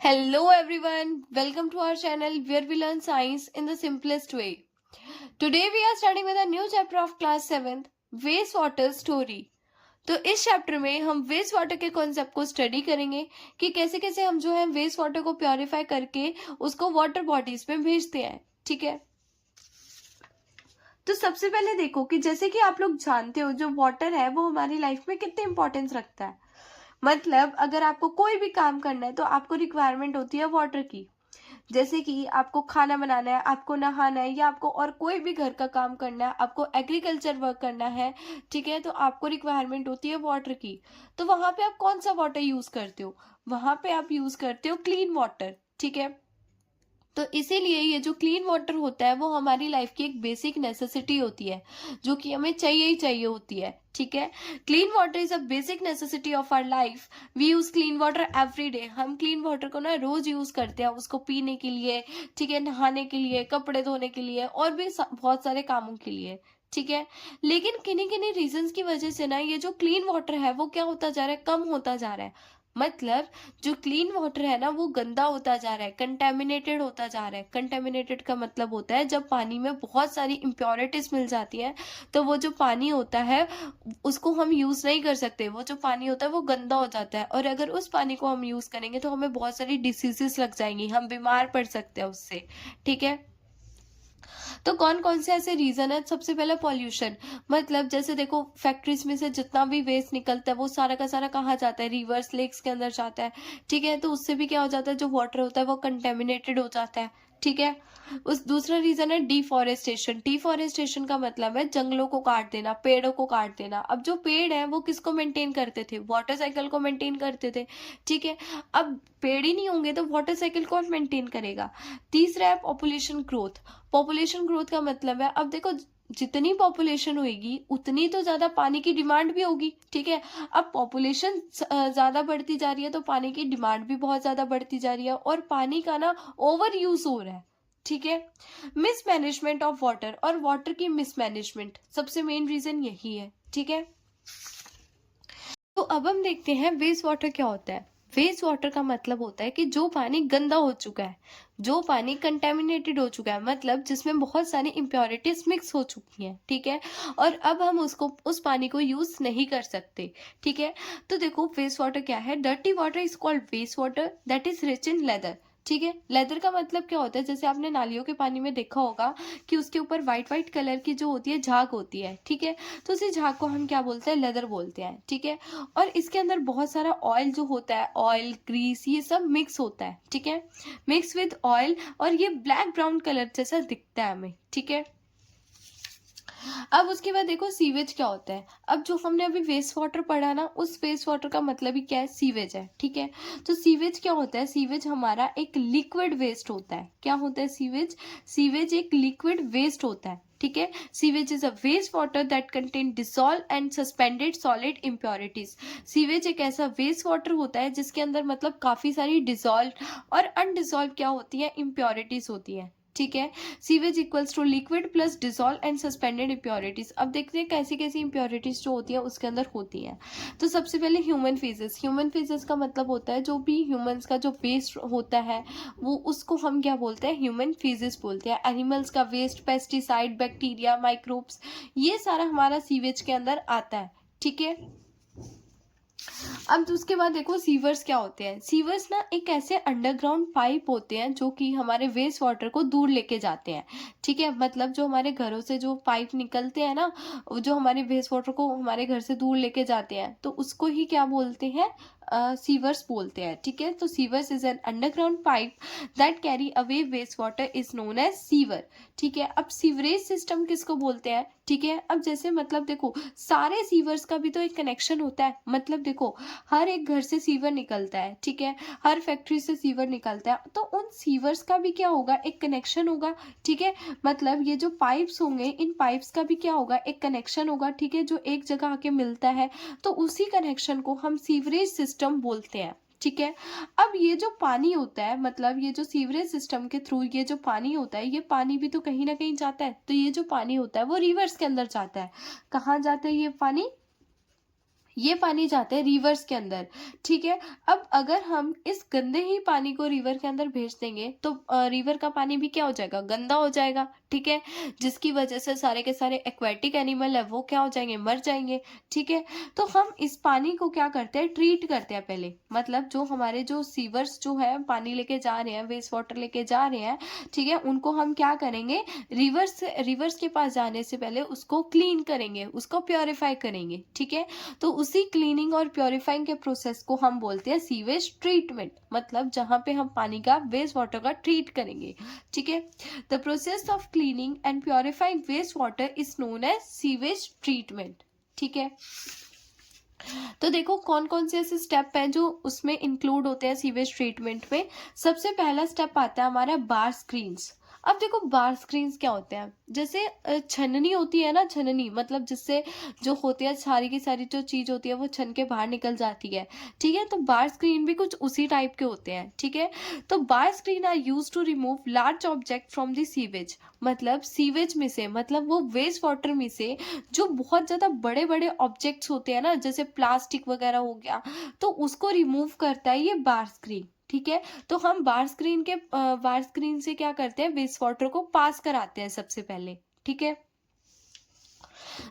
Hello everyone, welcome to our channel where we learn science in the simplest way. Today we are starting with a new chapter of class 7th, wastewater story. तो इस chapter में हम waste water के concept को study करेंगे कि कैसे कैसे हम जो है वेस्ट वाटर को प्योरीफाई करके उसको वाटर बॉडीज में भेजते हैं। ठीक है, तो सबसे पहले देखो कि जैसे कि आप लोग जानते हो जो वाटर है वो हमारी लाइफ में कितनी इंपॉर्टेंस रखता है। मतलब अगर आपको कोई भी काम करना है तो आपको रिक्वायरमेंट होती है वाटर की। जैसे कि आपको खाना बनाना है, आपको नहाना है, या आपको और कोई भी घर का काम करना है, आपको एग्रीकल्चर वर्क करना है, ठीक है, तो आपको रिक्वायरमेंट होती है वाटर की। तो वहां पे आप कौन सा वाटर यूज करते हो? वहां पे आप यूज करते हो क्लीन वाटर। ठीक है, तो इसीलिए ये जो क्लीन वाटर होता है वो हमारी लाइफ की एक बेसिक नेसेसिटी होती है, जो कि हमें चाहिए ही चाहिए होती है। ठीक है, clean water is a basic necessity of our life. We use clean water every day. हम क्लीन वाटर को ना रोज यूज करते हैं, उसको पीने के लिए, ठीक है, नहाने के लिए, कपड़े धोने के लिए, और भी बहुत सारे कामों के लिए। ठीक है, लेकिन किन्हीं किन्हीं रीजंस की वजह से ना ये जो क्लीन वाटर है वो क्या होता जा रहा है, कम होता जा रहा है। मतलब जो क्लीन वाटर है ना वो गंदा होता जा रहा है, कंटेमिनेटेड होता जा रहा है। कंटेमिनेटेड का मतलब होता है जब पानी में बहुत सारी इम्प्योरिटीज मिल जाती है, तो वो जो पानी होता है उसको हम यूज नहीं कर सकते। वो जो पानी होता है वो गंदा हो जाता है, और अगर उस पानी को हम यूज करेंगे तो हमें बहुत सारी डिसीजेस लग जाएंगी, हम बीमार पड़ सकते हैं उससे। ठीक है, तो कौन कौन से ऐसे रीजन है? सबसे पहला पॉल्यूशन। मतलब जैसे देखो फैक्ट्रीज में से जितना भी वेस्ट निकलता है वो सारा का सारा कहाँ जाता है? रिवर्स, लेक्स के अंदर जाता है। ठीक है, तो उससे भी क्या हो जाता है, जो वाटर होता है वो कंटेमिनेटेड हो जाता है। ठीक है, उस दूसरा रीजन है डिफॉरेस्टेशन। डिफॉरेस्टेशन का मतलब है जंगलों को काट देना, पेड़ों को काट देना। अब जो पेड़ है वो किसको मेंटेन करते थे? वाटर साइकिल को मेंटेन करते थे। ठीक है, अब पेड़ ही नहीं होंगे तो वाटर साइकिल कौन मेंटेन करेगा? तीसरा है पॉपुलेशन ग्रोथ। पॉपुलेशन ग्रोथ का मतलब है, अब देखो जितनी पॉपुलेशन होगी उतनी तो ज्यादा पानी की डिमांड भी होगी। ठीक है, अब पॉपुलेशन ज्यादा बढ़ती जा रही है तो पानी की डिमांड भी बहुत ज्यादा बढ़ती जा रही है, और पानी का ना ओवर यूज हो रहा है। ठीक है, मिसमैनेजमेंट ऑफ वाटर और वाटर की मिसमैनेजमेंट, सबसे मेन रीजन यही है। ठीक है, तो अब हम देखते हैं वेस्ट वाटर क्या होता है। वेस्ट वाटर का मतलब होता है कि जो पानी गंदा हो चुका है, जो पानी कंटेमिनेटेड हो चुका है, मतलब जिसमें बहुत सारी इम्प्योरिटीज मिक्स हो चुकी हैं। ठीक है, और अब हम उसको उस पानी को यूज नहीं कर सकते। ठीक है, तो देखो वेस्ट वाटर क्या है। Dirty water is called waste water that is rich in leather. ठीक है, लेदर का मतलब क्या होता है? जैसे आपने नालियों के पानी में देखा होगा कि उसके ऊपर व्हाइट व्हाइट कलर की जो होती है झाग होती है। ठीक है, तो उसी झाग को हम क्या बोलते हैं? लेदर बोलते हैं। ठीक है, और इसके अंदर बहुत सारा ऑयल जो होता है, ऑयल, ग्रीस, ये सब मिक्स होता है। ठीक है, मिक्स विद ऑयल, और ये ब्लैक ब्राउन कलर जैसा दिखता है हमें। ठीक है, अब उसके बाद देखो सीवेज क्या होता है। अब जो हमने अभी वेस्ट वाटर पढ़ा ना, उस वेस्ट वाटर का मतलब ही क्या है? सीवेज है। ठीक है, तो सीवेज क्या होता है? सीवेज हमारा एक लिक्विड वेस्ट होता है। क्या होता है सीवेज? सीवेज एक लिक्विड वेस्ट होता है। ठीक है, sewage is a waste water that contain dissolve and suspended solid impurities. Sewage एक ऐसा वेस्ट वाटर होता है जिसके अंदर मतलब काफी सारी डिसॉल्व और अनडिसॉल्व क्या होती है? इम्प्योरिटीज होती है। ठीक है, sewage equals to liquid plus dissolve and suspended impurities. अब देखते हैं कैसी कैसी इम्प्योरिटीज जो होती है उसके अंदर होती हैं। तो सबसे पहले ह्यूमन फेजेस। ह्यूमन फेजेस का मतलब होता है जो भी ह्यूमंस का जो वेस्ट होता है वो, उसको हम क्या बोलते हैं? ह्यूमन फेजेस बोलते हैं। एनिमल्स का वेस्ट, पेस्टिसाइड, बैक्टीरिया, माइक्रोब्स, ये सारा हमारा सीवेज के अंदर आता है। ठीक है, अब उसके बाद देखो सीवर्स क्या होते हैं। सीवर्स ना एक ऐसे अंडरग्राउंड पाइप होते हैं जो कि हमारे वेस्ट वाटर को दूर लेके जाते हैं। ठीक है, मतलब जो हमारे घरों से जो पाइप निकलते हैं ना, जो हमारे वेस्ट वाटर को हमारे घर से दूर लेके जाते हैं, तो उसको ही क्या बोलते हैं? सीवर्स बोलते हैं। ठीक है, तो sewers is an underground pipe that carry away waste water is known as sewer. ठीक है, अब सीवरेज सिस्टम किसको बोलते हैं? ठीक है, अब जैसे मतलब देखो सारे सीवर्स का भी तो एक कनेक्शन होता है। मतलब देखो हर एक घर से सीवर निकलता है। ठीक है, हर फैक्ट्री से सीवर निकलता है, तो उन सीवर्स का भी क्या होगा? एक कनेक्शन होगा। ठीक है, मतलब ये जो पाइप्स होंगे, इन पाइप्स का भी क्या होगा? एक कनेक्शन होगा। ठीक है, जो एक जगह आके मिलता है, तो उसी कनेक्शन को हम सीवरेज सिस्टम बोलते हैं। ठीक है, अब ये जो पानी होता है, मतलब ये जो सीवरेज सिस्टम के थ्रू ये जो पानी होता है, ये पानी भी तो कहीं ना कहीं जाता है। तो ये जो पानी होता है वो रिवर्स के अंदर जाता है। कहाँ जाता है ये पानी? ये पानी जाते हैं रिवर्स के अंदर, ठीक है। अब अगर हम इस गंदे ही पानी को रिवर के अंदर भेज देंगे तो रिवर का पानी भी क्या हो जाएगा, गंदा हो जाएगा, ठीक है। जिसकी वजह से सारे के सारे एक्वेटिक एनिमल है वो क्या हो जाएंगे, मर जाएंगे, ठीक है। तो हम इस पानी को क्या करते हैं, ट्रीट करते हैं पहले, मतलब जो हमारे जो सीवर्स जो है पानी लेके जा रहे हैं, वेस्ट वाटर लेके जा रहे हैं, ठीक है, उनको हम क्या करेंगे, रिवर्स के पास जाने से पहले उसको क्लीन करेंगे, उसको प्योरीफाई करेंगे, ठीक है। तो उसी क्लीनिंग और प्योरीफाइंग के प्रोसेस को हम बोलते हैं सीवेज ट्रीटमेंट, मतलब जहां पे हम पानी का वेस्ट वाटर का ट्रीट करेंगे, ठीक है। The process of cleaning and purifying waste water is known as sewage treatment, ठीक है। तो देखो कौन कौन से ऐसे स्टेप हैं जो उसमें इंक्लूड होते हैं सीवेज ट्रीटमेंट में। सबसे पहला स्टेप आता है हमारा बार स्क्रीन्स। अब देखो बार स्क्रीन्स क्या होते हैं, जैसे छननी होती है ना, छननी मतलब जिससे जो होती है सारी की सारी जो चीज होती है वो छन के बाहर निकल जाती है, ठीक है। तो बार स्क्रीन भी कुछ उसी टाइप के होते हैं, ठीक है। तो bar screen are use to remove large object from the sewage, मतलब सीवेज में से, मतलब वो वेस्ट वाटर में से जो बहुत ज्यादा बड़े बड़े ऑब्जेक्ट्स होते हैं ना, जैसे प्लास्टिक वगैरह हो गया, तो उसको रिमूव करता है ये बार स्क्रीन, ठीक है। तो हम बार स्क्रीन से क्या करते हैं, वेस्ट वाटर को पास कराते हैं सबसे पहले, ठीक है।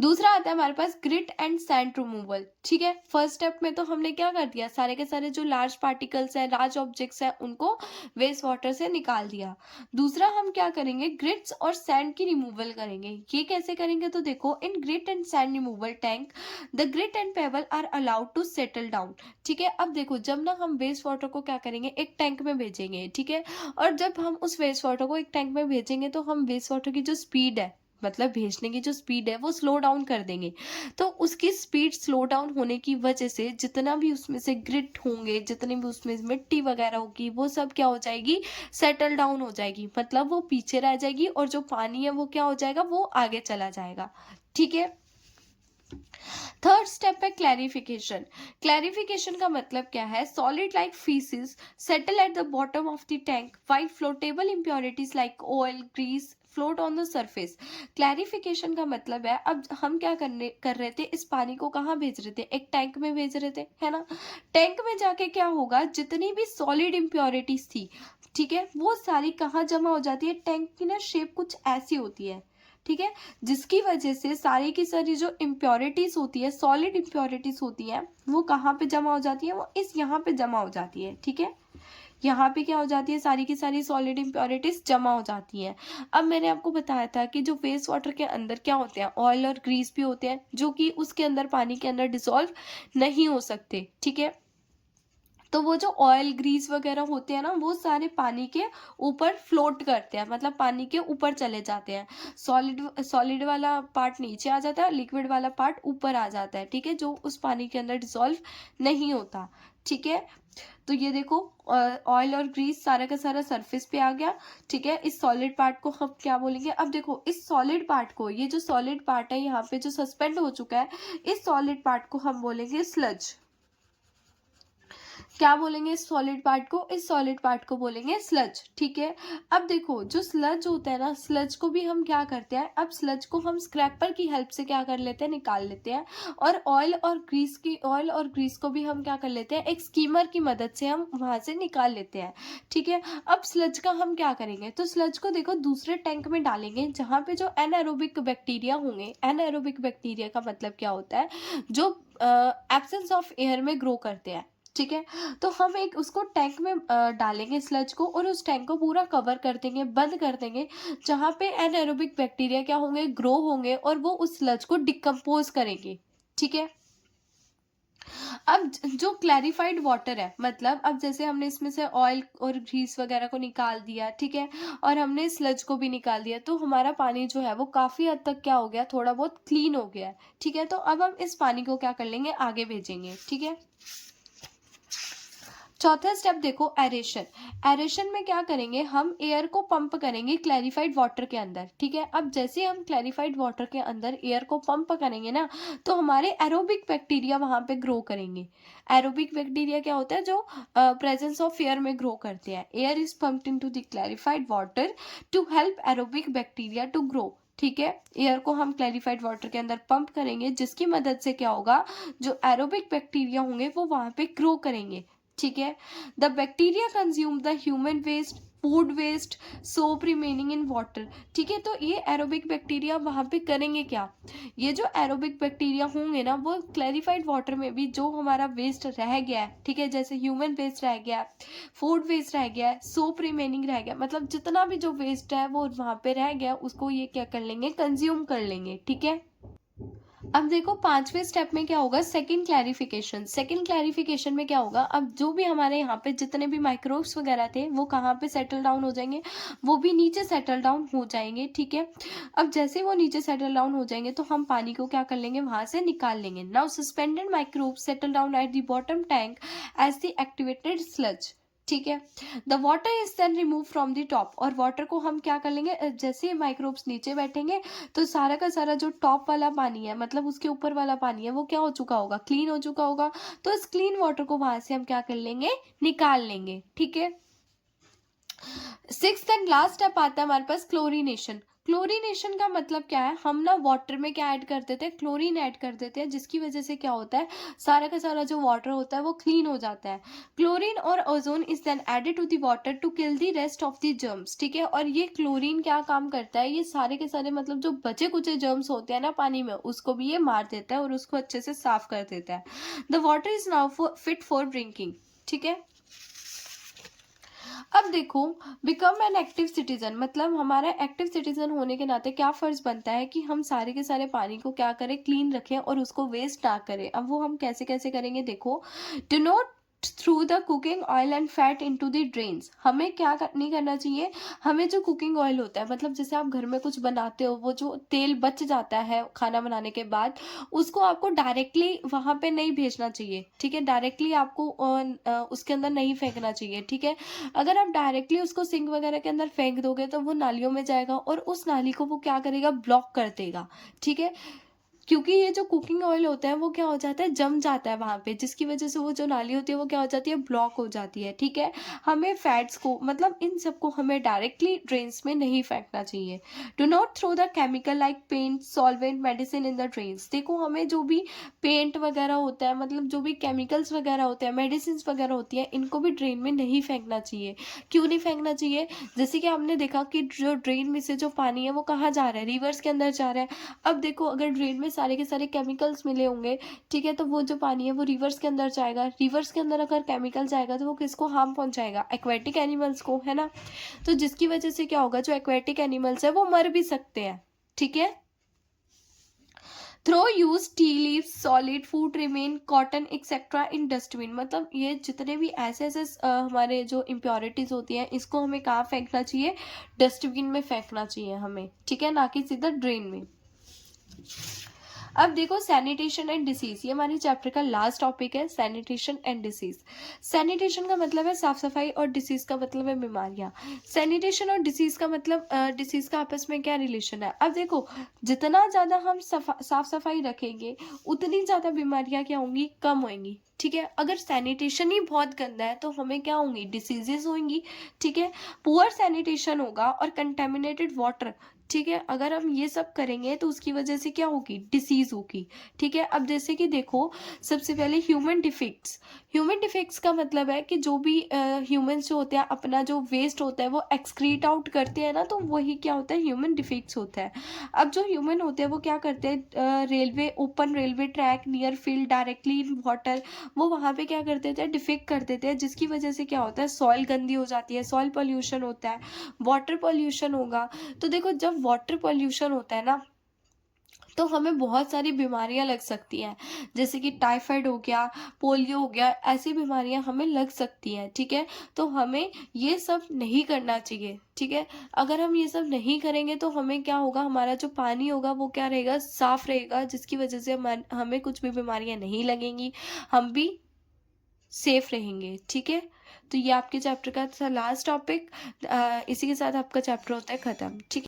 दूसरा आता है हमारे पास ग्रिट एंड सैंड रिमूवल, ठीक है। फर्स्ट स्टेप में तो हमने क्या कर दिया, सारे के सारे जो लार्ज पार्टिकल्स हैं, लार्ज ऑब्जेक्ट्स हैं, उनको वेस्ट वाटर से निकाल दिया। दूसरा हम क्या करेंगे, ग्रिट्स और सैंड की रिमूवल करेंगे। ये कैसे करेंगे, तो देखो in grit and sand removal tank the grit and pebble are allowed to settle down, ठीक है। अब देखो जब ना हम वेस्ट वाटर को क्या करेंगे, एक टैंक में भेजेंगे, ठीक है। और जब हम उस वेस्ट वाटर को एक टैंक में भेजेंगे तो हम वेस्ट वाटर की जो स्पीड है, मतलब भेजने की जो स्पीड है वो स्लो डाउन कर देंगे। तो उसकी स्पीड स्लो डाउन होने की वजह से जितना भी उसमें से ग्रिट होंगे, जितनी भी उसमें मिट्टी वगैरह होगी, वो सब क्या हो जाएगी, सेटल डाउन हो जाएगी, मतलब वो पीछे रह जाएगी और जो पानी है वो क्या हो जाएगा, वो आगे चला जाएगा, ठीक है। थर्ड स्टेप है क्लैरिफिकेशन। क्लैरिफिकेशन का मतलब क्या है, solid like faeces settle at the bottom of the tank while floatable impurities like oil grease float on the surface. Clarification का मतलब है, अब हम क्या कर रहे थे, इस पानी को कहाँ भेज रहे थे, एक टैंक में भेज रहे थे, है ना। टैंक में जाके क्या होगा, जितनी भी सॉलिड इम्प्योरिटीज थी, ठीक है, वो सारी कहाँ जमा हो जाती है, टैंक की ना शेप कुछ ऐसी होती है, ठीक है। जिसकी वजह से सारी की सारी जो इम्प्योरिटीज होती है, सॉलिड इम्प्योरिटीज होती है, वो कहाँ पे जमा हो जाती है, वो इस यहाँ पे जमा हो जाती है, ठीक है। यहाँ पे क्या हो जाती है, सारी की सारी सॉलिड इम्प्योरिटीज जमा हो जाती हैं। अब मैंने आपको बताया था कि जो वेस्ट वाटर के अंदर क्या होते हैं, ऑयल और ग्रीस भी होते हैं, जो कि उसके अंदर पानी के अंदर डिसॉल्व नहीं हो सकते, ठीक है। तो वो जो ऑयल ग्रीस वगैरह होते हैं ना, वो सारे पानी के ऊपर फ्लोट करते हैं, मतलब पानी के ऊपर चले जाते हैं। सॉलिड वाला पार्ट नीचे आ जाता है, लिक्विड वाला पार्ट ऊपर आ जाता है, ठीक है, जो उस पानी के अंदर डिसॉल्व नहीं होता, ठीक है। तो ये देखो ऑयल और ग्रीस सारा का सारा सरफेस पे आ गया, ठीक है। इस सॉलिड पार्ट को हम क्या बोलेंगे, अब देखो इस सॉलिड पार्ट को, ये जो सॉलिड पार्ट है यहाँ पे जो सस्पेंड हो चुका है, इस सॉलिड पार्ट को हम बोलेंगे स्लज। क्या बोलेंगे इस सॉलिड पार्ट को, इस सॉलिड पार्ट को बोलेंगे स्लज, ठीक है। अब देखो जो स्लज होता है ना, स्लज को भी हम क्या करते हैं, अब स्लज को हम स्क्रैपर की हेल्प से क्या कर लेते हैं, निकाल लेते हैं। और ऑयल और ग्रीस को भी हम क्या कर लेते हैं, एक स्कीमर की मदद से हम वहां से निकाल लेते हैं, ठीक है। अब स्लज का हम क्या करेंगे, तो स्लज को देखो दूसरे टैंक में डालेंगे जहां पे जो एनाएरोबिक बैक्टीरिया होंगे। एनाएरोबिक बैक्टीरिया का मतलब क्या होता है, जो एब्सेंस ऑफ एयर में ग्रो करते हैं, ठीक है। तो हम एक उसको टैंक में डालेंगे स्लज को, और उस टैंक को पूरा कवर कर देंगे, बंद कर देंगे, जहां पे एनाएरोबिक बैक्टीरिया क्या होंगे, ग्रो होंगे, और वो उस स्लज को डिकम्पोज करेंगे, ठीक है। अब जो क्लैरिफाइड वाटर है, मतलब अब जैसे हमने इसमें से ऑयल और ग्रीस वगैरह को निकाल दिया, ठीक है, और हमने स्लज को भी निकाल दिया, तो हमारा पानी जो है वो काफी हद तक क्या हो गया, थोड़ा बहुत क्लीन हो गया है, ठीक है। तो अब हम इस पानी को क्या कर लेंगे, आगे भेजेंगे, ठीक है। चौथा स्टेप देखो एरेशन। एरेशन में क्या करेंगे, हम एयर को पंप करेंगे क्लैरिफाइड वाटर के अंदर, ठीक है। अब जैसे हम क्लैरिफाइड वाटर के अंदर एयर को पंप करेंगे ना, तो हमारे एरोबिक बैक्टीरिया वहां पे ग्रो करेंगे। एरोबिक बैक्टीरिया क्या होता है, जो प्रेजेंस ऑफ एयर में ग्रो करते हैं। Air is pumped into the clarified water to help aerobic bacteria to grow, ठीक है, एयर को हम क्लैरिफाइड वाटर के अंदर पंप करेंगे, जिसकी मदद से क्या होगा, जो एरोबिक बैक्टीरिया होंगे वो वहां पे ग्रो करेंगे। ठीक है, the bacteria consume the human waste, food waste, soap remaining in water. ठीक है, तो ये एरोबिक बैक्टीरिया वहां पे करेंगे क्या, ये जो एरोबिक बैक्टीरिया होंगे ना, वो क्लैरिफाइड वाटर में भी जो हमारा वेस्ट रह गया है, ठीक है, जैसे ह्यूमन वेस्ट रह गया, फूड वेस्ट रह गया, सोप रिमेनिंग रह गया, मतलब जितना भी जो वेस्ट है वो वहां पे रह गया, उसको ये क्या कर लेंगे, कंज्यूम कर लेंगे। ठीक है, अब देखो पांचवें स्टेप में क्या होगा, सेकंड क्लैरिफिकेशन। सेकंड क्लैरिफिकेशन में क्या होगा, अब जो भी हमारे यहाँ पे जितने भी माइक्रोब्स वगैरह थे वो कहाँ पे सेटल डाउन हो जाएंगे, वो भी नीचे सेटल डाउन हो जाएंगे। ठीक है, अब जैसे वो नीचे सेटल डाउन हो जाएंगे तो हम पानी को क्या कर लेंगे, वहां से निकाल लेंगे। Now suspended microbes settle down at the bottom tank as the activated sludge. ठीक है, the water is then remove from the top, और वाटर को हम क्या कर लेंगे, जैसे माइक्रोब्स नीचे बैठेंगे तो सारा का सारा जो टॉप वाला पानी है, मतलब उसके ऊपर वाला पानी है, वो क्या हो चुका होगा, क्लीन हो चुका होगा। तो इस क्लीन वाटर को वहां से हम क्या कर लेंगे, निकाल लेंगे। ठीक है, सिक्स्थ एंड लास्ट स्टेप आता है हमारे पास क्लोरीनेशन। क्लोरीनेशन का मतलब क्या है, हम ना वाटर में क्या ऐड कर देते हैं, क्लोरीन ऐड कर देते हैं, जिसकी वजह से क्या होता है, सारा का सारा जो वाटर होता है वो क्लीन हो जाता है। क्लोरीन और ozone is then added to the water to kill the rest of the germs. ठीक है, और ये क्लोरीन क्या काम करता है, ये सारे के सारे मतलब जो बचे कुछ जर्म्स होते हैं ना पानी में, उसको भी ये मार देता है और उसको अच्छे से साफ कर देता है। The water is now fit for drinking. ठीक है, अब देखो, बिकम एन एक्टिव सिटीजन, मतलब हमारा एक्टिव सिटीजन होने के नाते क्या फर्ज बनता है कि हम सारे के सारे पानी को क्या करें, क्लीन रखें और उसको वेस्ट ना करें। अब वो हम कैसे कैसे करेंगे, देखो, do not through the cooking oil and fat into the drains. हमें क्या नहीं करना चाहिए, हमें जो कुकिंग ऑयल होता है, मतलब जैसे आप घर में कुछ बनाते हो, वो जो तेल बच जाता है खाना बनाने के बाद, उसको आपको डायरेक्टली वहां पे नहीं भेजना चाहिए। ठीक है, डायरेक्टली आपको उसके अंदर नहीं फेंकना चाहिए। ठीक है, अगर आप डायरेक्टली उसको सिंक वगैरह के अंदर फेंक दोगे तो वो नालियों में जाएगा और उस नाली को वो क्या करेगा, ब्लॉक कर देगा। ठीक है, क्योंकि ये जो कुकिंग ऑयल होता है वो क्या हो जाता है, जम जाता है वहां पे, जिसकी वजह से वो जो नाली होती है वो क्या हो जाती है, ब्लॉक हो जाती है। ठीक है, हमें फैट्स को, मतलब इन सबको हमें डायरेक्टली ड्रेन्स में नहीं फेंकना चाहिए। Do not throw the chemical like paint, solvent, medicine in the drains. देखो, हमें जो भी पेंट वगैरह होता है, मतलब जो भी केमिकल्स वगैरह होते हैं, मेडिसिन वगैरह होती है, इनको भी ड्रेन में नहीं फेंकना चाहिए। क्यों नहीं फेंकना चाहिए, जैसे कि हमने देखा कि जो ड्रेन में से जो पानी है वो कहाँ जा रहा है, रिवर्स के अंदर जा रहा है। अब देखो, अगर ड्रेन में सारे के सारे केमिकल्स मिले होंगे, ठीक है, तो वो जो पानी है वो रिवर्स के अंदर जाएगा। रिवर्स के अंदर अगर केमिकल जाएगा तो वो किसको हार्म पहुंचाएगा, एक्वेटिक एनिमल्स को, है ना। तो जिसकी वजह से क्या होगा, जो एक्वेटिक एनिमल्स है वो मर भी सकते हैं। ठीक है, throw use tea leaves, solid food remain, cotton etcetera in dustbin. मतलब ये जितने भी ऐसे ऐसे हमारे जो इम्प्योरिटीज होती हैं, इसको हमें कहाँ फेंकना चाहिए, डस्टबिन में फेंकना चाहिए हमें। ठीक है, ना कि सीधा ड्रेन में। अब देखो, सैनिटेशन एंड डिसीज, ये हमारी चैप्टर का लास्ट टॉपिक है, सैनिटेशन एंड डिसीज। सैनिटेशन का मतलब है साफ सफाई और डिसीज का मतलब है बीमारियां। सैनिटेशन और डिसीज का मतलब, डिसीज का आपस में क्या रिलेशन है। अब देखो, जितना ज्यादा हम साफ सफाई रखेंगे उतनी ज्यादा बीमारियां क्या होंगी, कम होंगी। ठीक है, अगर सैनिटेशन ही बहुत गंदा है तो हमें क्या होंगी, डिसीजेस होंगी। ठीक है, पुअर सैनिटेशन होगा और कंटेमिनेटेड वाटर, ठीक है, अगर हम ये सब करेंगे तो उसकी वजह से क्या होगी, डिसीज होगी। ठीक है, अब जैसे कि देखो, सबसे पहले ह्यूमन डिफेक्ट्स। ह्यूमन डिफेक्ट्स का मतलब है कि जो भी ह्यूमंस जो होते हैं अपना जो वेस्ट होता है वो एक्सक्रीट आउट करते हैं ना, तो वही क्या होता है, ह्यूमन डिफेक्ट्स होता है। अब जो ह्यूमन होते हैं वो क्या करते हैं, railway, open railway track, near field, directly in water, वो वहां पे क्या कर देते हैं, डिफेक्ट कर देते हैं, जिसकी वजह से क्या होता है, सॉइल गंदी हो जाती है, सॉइल पोल्यूशन होता है, वाटर पोल्यूशन होगा। तो देखो, जब वाटर पोल्यूशन होता है ना, तो हमें बहुत सारी बीमारियां लग सकती हैं, जैसे कि टाइफाइड हो गया, पोलियो हो गया, ऐसी बीमारियां हमें लग सकती हैं। ठीक है, तो हमें ये सब नहीं करना चाहिए। ठीक है, अगर हम ये सब नहीं करेंगे तो हमें क्या होगा, हमारा जो पानी होगा वो क्या रहेगा, साफ रहेगा, जिसकी वजह से हमें कुछ भी बीमारियां नहीं लगेंगी, हम भी सेफ रहेंगे। ठीक है, तो ये आपके चैप्टर का था लास्ट टॉपिक। इसी के साथ आपका चैप्टर होता है खत्म। ठीक है।